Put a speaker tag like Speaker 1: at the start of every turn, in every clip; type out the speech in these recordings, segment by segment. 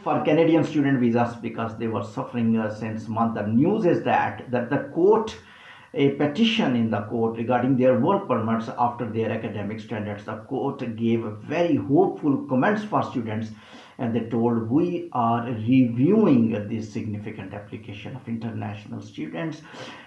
Speaker 1: for Canadian student visas because they were suffering since month. The news is that the court, a petition in the court regarding their work permits after their academic standards. The court gave very hopeful comments for students, and they told we are reviewing this significant application of international students,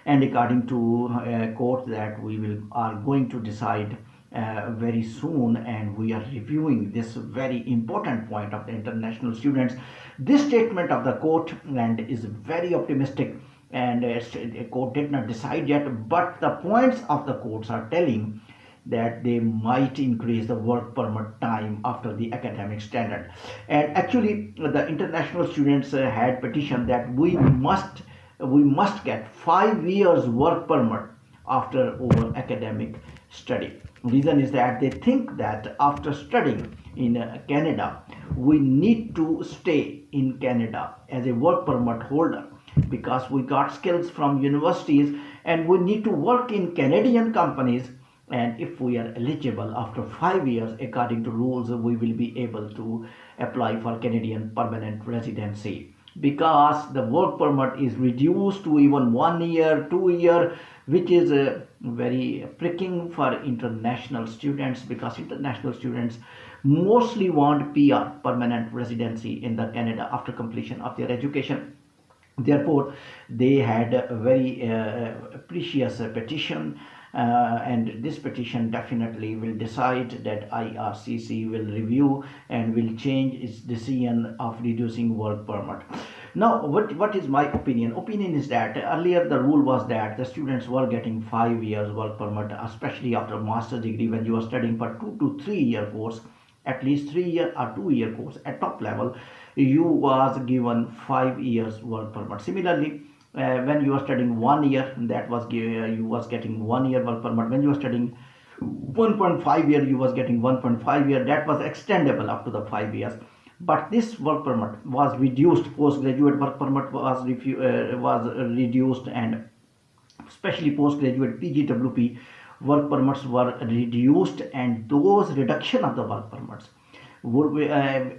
Speaker 1: and according to court that we are going to decide very soon, and we are reviewing this very important point of the international students. This statement of the court and is very optimistic, and the court did not decide yet, but the points of the courts are telling that they might increase the work permit time after the academic standard. And actually the international students had petitioned that we must get 5 years work permit after our academic study. Reason is that they think that after studying in Canada, we need to stay in Canada as a work permit holder because we got skills from universities and we need to work in Canadian companies. And if we are eligible after 5 years, according to rules, we will be able to apply for Canadian permanent residency, because the work permit is reduced to even 1 year, 2 year, which is very pricking for international students, because international students mostly want PR, permanent residency in the Canada after completion of their education. Therefore, they had a very precious petition, and this petition definitely will decide that IRCC will review and will change its decision of reducing work permit. Now, what is my opinion? Opinion is that earlier the rule was that the students were getting 5 years work permit, especially after master's degree when you are studying for 2 to 3 year course, at least 3 year or 2 year course at top level, you was given 5 years work permit. Similarly, when you are studying 1 year, that was you was getting 1 year work permit. When you are studying 1.5 year, you was getting 1.5 year. That was extendable up to the 5 years. But this work permit was reduced. Postgraduate work permit was reduced, and especially postgraduate PGWP work permits were reduced, and those reduction of the work permits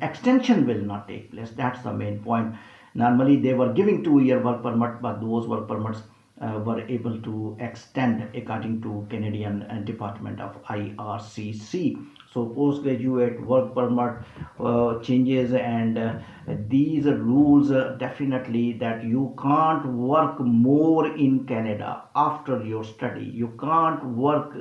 Speaker 1: extension will not take place. That's the main point. Normally they were giving 2 year work permit, but those work permits were able to extend according to Canadian Department of IRCC. So postgraduate work permit changes, and these rules definitely that you can't work more in Canada after your study. You can't work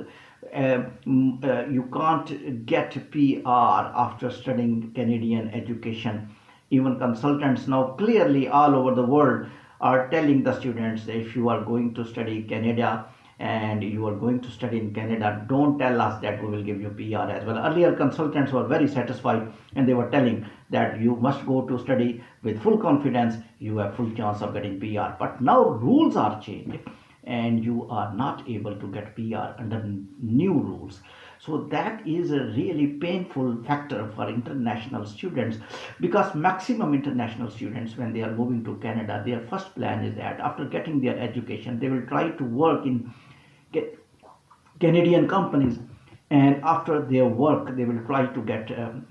Speaker 1: you can't get PR after studying Canadian education. Even consultants now clearly all over the world are telling the students that if you are going to study Canada and you are going to study in Canada, don't tell us that we will give you PR as well. Earlier consultants were very satisfied and they were telling that you must go to study with full confidence, you have full chance of getting PR. But now rules are changed and you are not able to get PR under new rules. So that is a really painful factor for international students, because maximum international students, when they are moving to Canada, their first plan is that after getting their education, they will try to work in Canadian companies, and after their work, they will try to get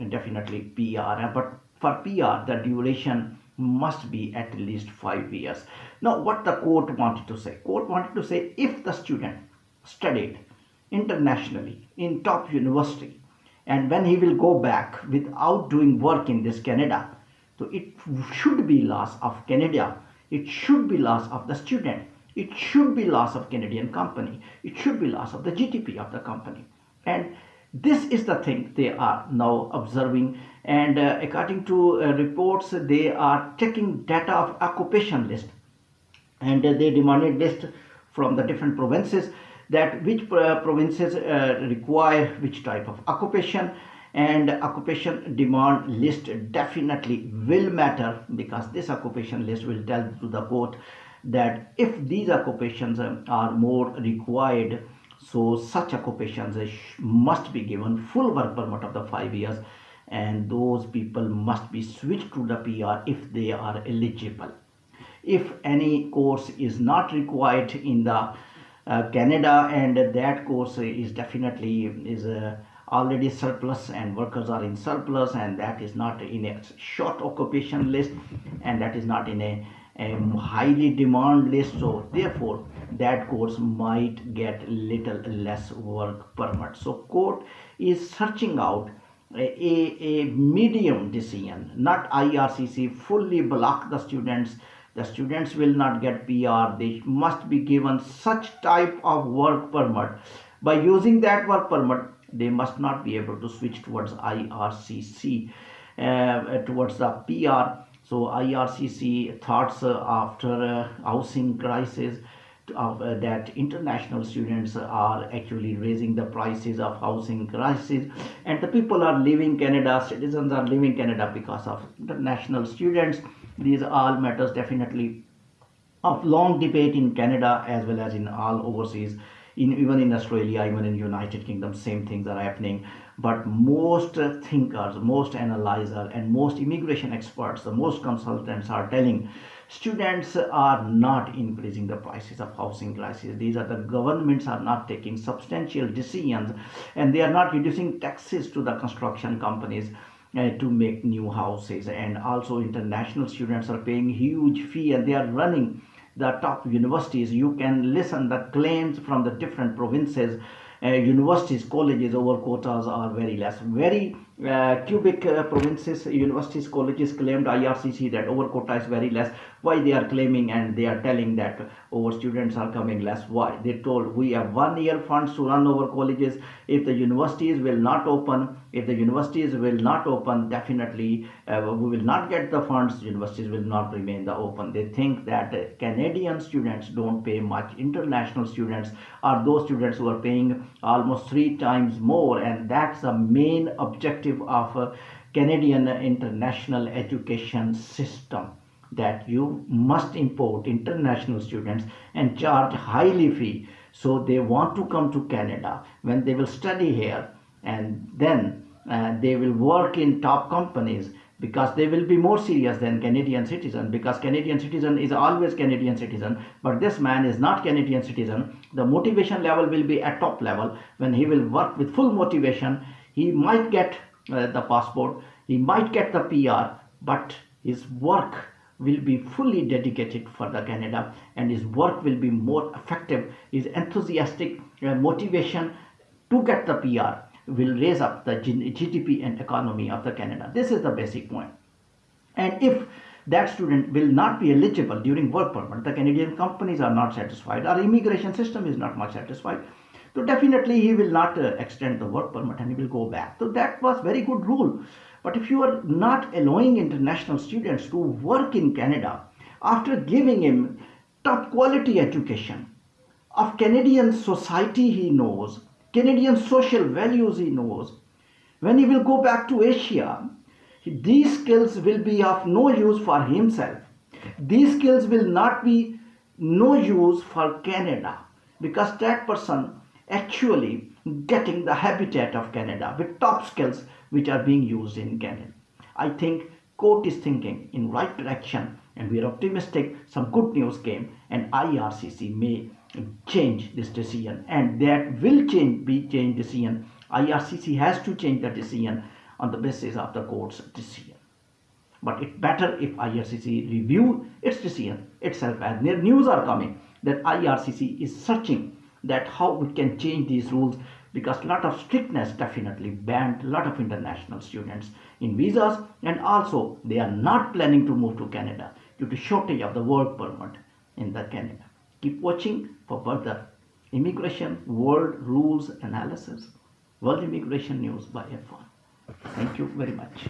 Speaker 1: definitely PR. But for PR, the duration must be at least 5 years. Now, what the court wanted to say? Court wanted to say if the student studied internationally in top university, and when he will go back without doing work in this Canada, so it should be loss of Canada, it should be loss of the student, it should be loss of Canadian company, it should be loss of the GDP of the company. And this is the thing they are now observing, and according to reports, they are taking data of occupation list, and they demanded list from the different provinces, that which provinces require which type of occupation, and occupation demand list definitely will matter, because this occupation list will tell to the court that if these occupations are more required, so such occupations must be given full work permit of the 5 years, and those people must be switched to the PR if they are eligible. If any course is not required in the Canada, and that course is definitely already surplus and workers are in surplus, and that is not in a short occupation list, and that is not in a highly demand list. So therefore that course might get little less work permit. So court is searching out a medium decision, not IRCC fully block the students. The students will not get PR. They must be given such type of work permit. By using that work permit, they must not be able to switch towards IRCC, towards the PR. So IRCC thoughts after housing crisis, that international students are actually raising the prices of housing crisis, and the people are leaving Canada, citizens are leaving Canada because of international students. These all matters definitely of long debate in Canada as well as in all overseas, even in Australia, even in United Kingdom, same things are happening. But most thinkers, most analyzers, and most immigration experts, the most consultants are telling students are not increasing the prices of housing crisis. These are the governments are not taking substantial decisions, and they are not reducing taxes to the construction companies to make new houses. And also international students are paying huge fee, and they are running the top universities. You can listen the claims from the different provinces. Universities, colleges over quotas are very less. Very cubic provinces, universities, colleges claimed IRCC that over quota is very less. Why they are claiming and they are telling that over students are coming less? Why? They told we have 1 year funds to run over colleges. If the universities will not open, definitely we will not get the funds. Universities will not remain the open. They think that Canadian students don't pay much. International students are those students who are paying almost 3 times more, and that's the main objective of Canadian international education system, that you must import international students and charge highly fee. So they want to come to Canada when they will study here, and then they will work in top companies, because they will be more serious than Canadian citizen, because Canadian citizen is always Canadian citizen, but this man is not Canadian citizen. The motivation level will be at top level. When he will work with full motivation, he might get the passport, he might get the PR, but his work will be fully dedicated for the Canada, and his work will be more effective. His enthusiastic motivation to get the PR will raise up the GDP and economy of the Canada. This is the basic point. And if that student will not be eligible during work permit, the Canadian companies are not satisfied, our immigration system is not much satisfied, so definitely he will not extend the work permit and he will go back. So that was very good rule. But if you are not allowing international students to work in Canada after giving him top quality education of Canadian society he knows, Canadian social values he knows, when he will go back to Asia, these skills will be of no use for himself. These skills will not be no use for Canada, because that person actually getting the habitat of Canada with top skills which are being used in Canada. I think court is thinking in right direction, and we are optimistic some good news came, and IRCC may change this decision, and that will change decision. IRCC has to change the decision on the basis of the court's decision. But it's better if IRCC review its decision itself, as news are coming that IRCC is searching that how we can change these rules, because a lot of strictness definitely banned a lot of international students in visas, and also they are not planning to move to Canada due to shortage of the work permit in the Canada. Keep watching for further immigration world rules analysis. World Immigration News by Irfan. Thank you very much.